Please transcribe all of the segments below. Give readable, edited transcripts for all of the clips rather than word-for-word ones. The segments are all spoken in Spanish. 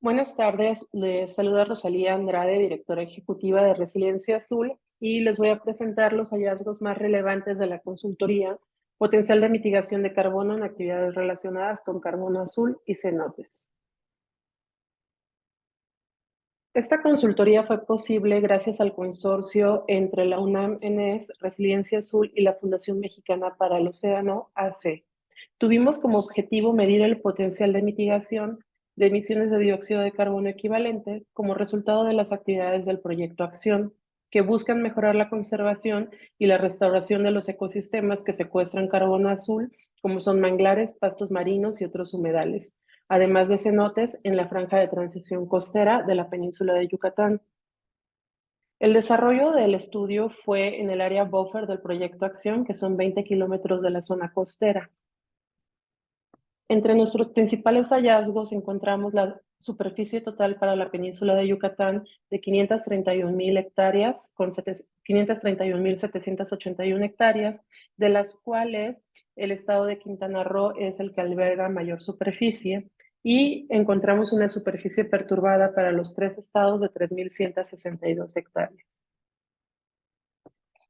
Buenas tardes, les saluda Rosalía Andrade, directora ejecutiva de Resiliencia Azul, y les voy a presentar los hallazgos más relevantes de la consultoría, potencial de mitigación de carbono en actividades relacionadas con carbono azul y cenotes. Esta consultoría fue posible gracias al consorcio entre la UNAM ENES, Resiliencia Azul y la Fundación Mexicana para el Océano, AC. Tuvimos como objetivo medir el potencial de mitigación de emisiones de dióxido de carbono equivalente como resultado de las actividades del proyecto Acción, que buscan mejorar la conservación y la restauración de los ecosistemas que secuestran carbono azul, como son manglares, pastos marinos y otros humedales, además de cenotes en la franja de transición costera de la península de Yucatán. El desarrollo del estudio fue en el área buffer del proyecto Acción, que son 20 kilómetros de la zona costera. Entre nuestros principales hallazgos encontramos la superficie total para la península de Yucatán de 531,000 hectáreas, con 531,781 hectáreas, de las cuales el estado de Quintana Roo es el que alberga mayor superficie, y encontramos una superficie perturbada para los tres estados de 3,162 hectáreas.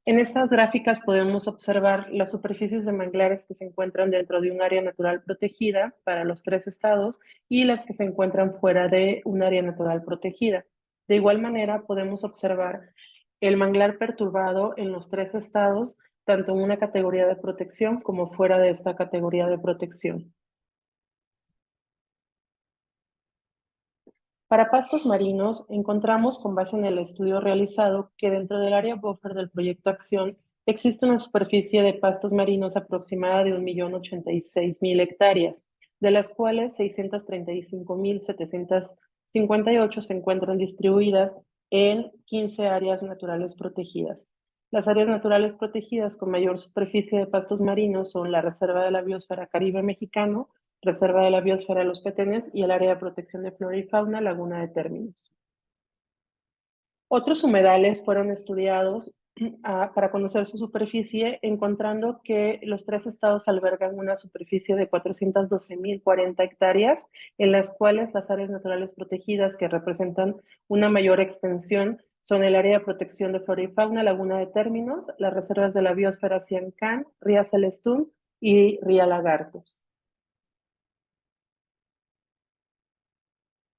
En estas gráficas podemos observar las superficies de manglares que se encuentran dentro de un área natural protegida para los tres estados y las que se encuentran fuera de un área natural protegida. De igual manera, podemos observar el manglar perturbado en los tres estados, tanto en una categoría de protección como fuera de esta categoría de protección. Para pastos marinos, encontramos, con base en el estudio realizado, que dentro del área buffer del proyecto Acción existe una superficie de pastos marinos aproximada de 1,086,000 hectáreas, de las cuales 635,758 se encuentran distribuidas en 15 áreas naturales protegidas. Las áreas naturales protegidas con mayor superficie de pastos marinos son la Reserva de la Biosfera Caribe Mexicano, Reserva de la Biosfera Los Petenes y el Área de Protección de Flora y Fauna Laguna de Términos. Otros humedales fueron estudiados para conocer su superficie, encontrando que los tres estados albergan una superficie de 412,040 hectáreas, en las cuales las áreas naturales protegidas que representan una mayor extensión son el Área de Protección de Flora y Fauna Laguna de Términos, las reservas de la biosfera Ciancán, Ría Celestún y Ría Lagartos.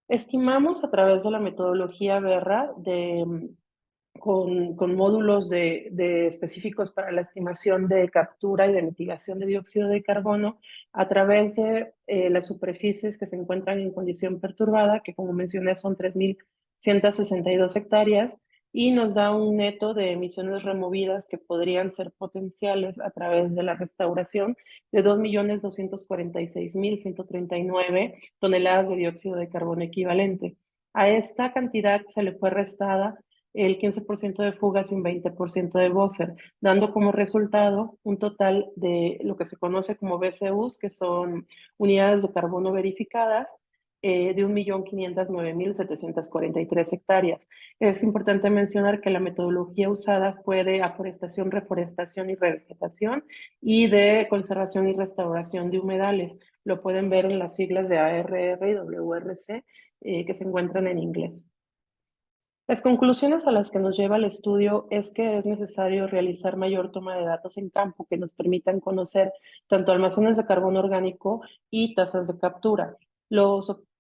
Estimamos a través de la metodología Berra con módulos específicos para la estimación de captura y de mitigación de dióxido de carbono a través de las superficies que se encuentran en condición perturbada, que como mencioné son 3,162 hectáreas, y nos da un neto de emisiones removidas que podrían ser potenciales a través de la restauración de 2,246,139 toneladas de dióxido de carbono equivalente. A esta cantidad se le fue restada el 15% de fugas y un 20% de buffer, dando como resultado un total de lo que se conoce como BCUs, que son unidades de carbono verificadas, de 1,509,743 hectáreas. Es importante mencionar que la metodología usada fue de aforestación, reforestación y revegetación y de conservación y restauración de humedales. Lo pueden ver en las siglas de ARR y WRC que se encuentran en inglés. Las conclusiones a las que nos lleva el estudio es que es necesario realizar mayor toma de datos en campo que nos permitan conocer tanto almacenes de carbono orgánico y tasas de captura.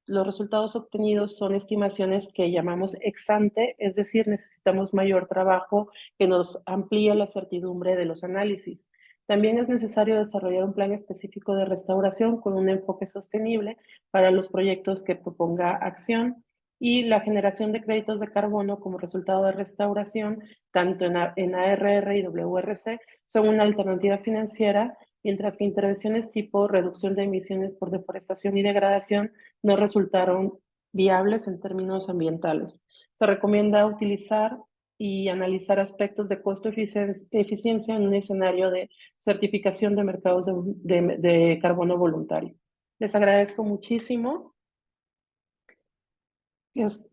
Los resultados obtenidos son estimaciones que llamamos ex ante, es decir, necesitamos mayor trabajo que nos amplíe la certidumbre de los análisis. También es necesario desarrollar un plan específico de restauración con un enfoque sostenible para los proyectos que proponga Acción, y la generación de créditos de carbono como resultado de restauración, tanto en ARR y WRC, son una alternativa financiera, mientras que intervenciones tipo reducción de emisiones por deforestación y degradación no resultaron viables en términos ambientales. Se recomienda utilizar y analizar aspectos de costo-eficiencia en un escenario de certificación de mercados de carbono voluntario. Les agradezco muchísimo.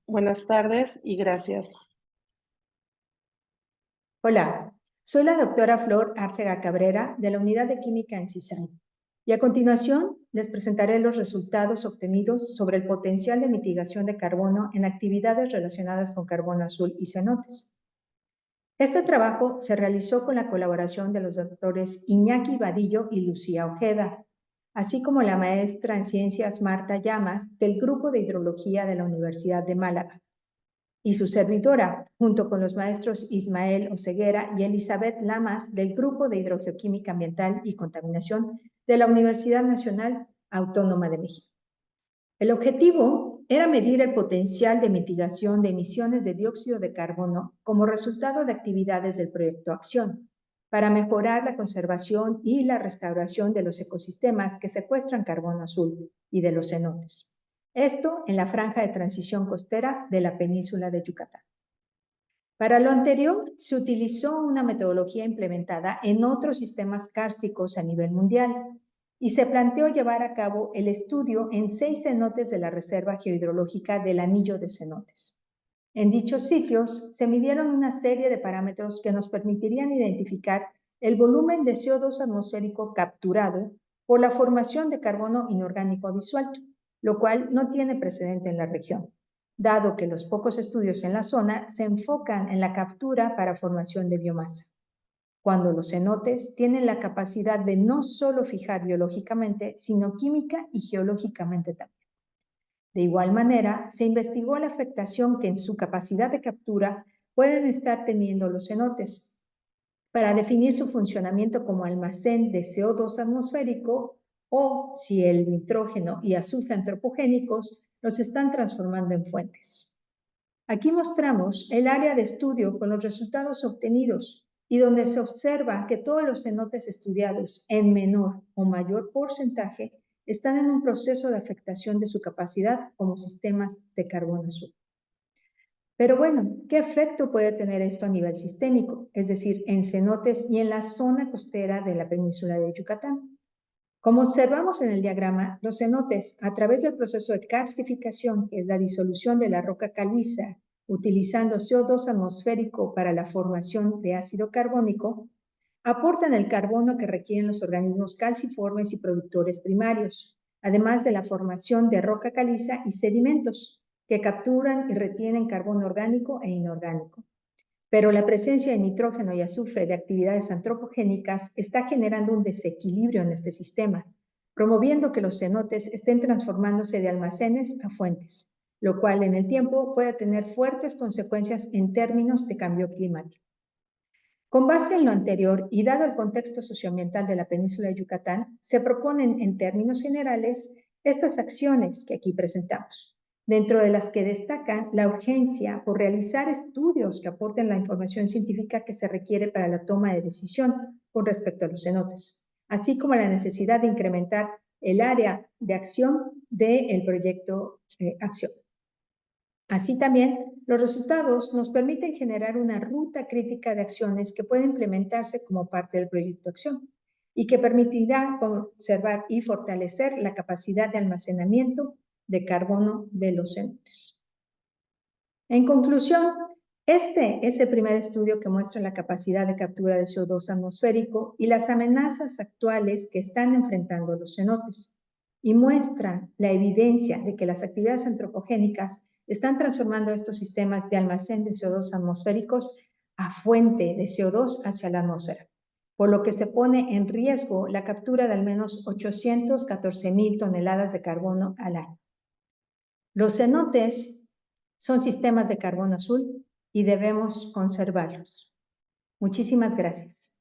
Buenas tardes y gracias. Hola, soy la doctora Flor Árcega Cabrera de la Unidad de Química en CISAN Y a continuación les presentaré los resultados obtenidos sobre el potencial de mitigación de carbono en actividades relacionadas con carbono azul y cenotes. Este trabajo se realizó con la colaboración de los doctores Iñaki Vadillo y Lucía Ojeda, así como la maestra en ciencias Marta Llamas del Grupo de Hidrología de la Universidad de Málaga, y su servidora, junto con los maestros Ismael Oseguera y Elizabeth Lamas del Grupo de Hidrogeoquímica Ambiental y Contaminación de la Universidad Nacional Autónoma de México. El objetivo era medir el potencial de mitigación de emisiones de dióxido de carbono como resultado de actividades del proyecto Acción, para mejorar la conservación y la restauración de los ecosistemas que secuestran carbono azul y de los cenotes. Esto en la franja de transición costera de la península de Yucatán. Para lo anterior, se utilizó una metodología implementada en otros sistemas kársticos a nivel mundial y se planteó llevar a cabo el estudio en 6 cenotes de la Reserva Geohidrológica del Anillo de Cenotes. En dichos sitios se midieron una serie de parámetros que nos permitirían identificar el volumen de CO2 atmosférico capturado por la formación de carbono inorgánico disuelto, lo cual no tiene precedente en la región, dado que los pocos estudios en la zona se enfocan en la captura para formación de biomasa, cuando los cenotes tienen la capacidad de no solo fijar biológicamente, sino química y geológicamente también. De igual manera, se investigó la afectación que en su capacidad de captura pueden estar teniendo los cenotes para definir su funcionamiento como almacén de CO2 atmosférico o si el nitrógeno y azufre antropogénicos los están transformando en fuentes. Aquí mostramos el área de estudio con los resultados obtenidos y donde se observa que todos los cenotes estudiados en menor o mayor porcentaje están en un proceso de afectación de su capacidad como sistemas de carbono azul. Pero bueno, ¿qué efecto puede tener esto a nivel sistémico? Es decir, en cenotes y en la zona costera de la península de Yucatán. Como observamos en el diagrama, los cenotes, a través del proceso de karstificación, que es la disolución de la roca caliza, utilizando CO2 atmosférico para la formación de ácido carbónico, aportan el carbono que requieren los organismos calciformes y productores primarios, además de la formación de roca caliza y sedimentos, que capturan y retienen carbono orgánico e inorgánico. Pero la presencia de nitrógeno y azufre de actividades antropogénicas está generando un desequilibrio en este sistema, promoviendo que los cenotes estén transformándose de almacenes a fuentes, lo cual en el tiempo puede tener fuertes consecuencias en términos de cambio climático. Con base en lo anterior y dado el contexto socioambiental de la península de Yucatán, se proponen en términos generales estas acciones que aquí presentamos, dentro de las que destacan la urgencia por realizar estudios que aporten la información científica que se requiere para la toma de decisión con respecto a los cenotes, así como la necesidad de incrementar el área de acción del proyecto Acción. Así también, los resultados nos permiten generar una ruta crítica de acciones que pueden implementarse como parte del proyecto Acción y que permitirá conservar y fortalecer la capacidad de almacenamiento de carbono de los cenotes. En conclusión, este es el primer estudio que muestra la capacidad de captura de CO2 atmosférico y las amenazas actuales que están enfrentando los cenotes, y muestra la evidencia de que las actividades antropogénicas están transformando estos sistemas de almacén de CO2 atmosféricos a fuente de CO2 hacia la atmósfera, por lo que se pone en riesgo la captura de al menos 814,000 toneladas de carbono al año. Los cenotes son sistemas de carbono azul y debemos conservarlos. Muchísimas gracias.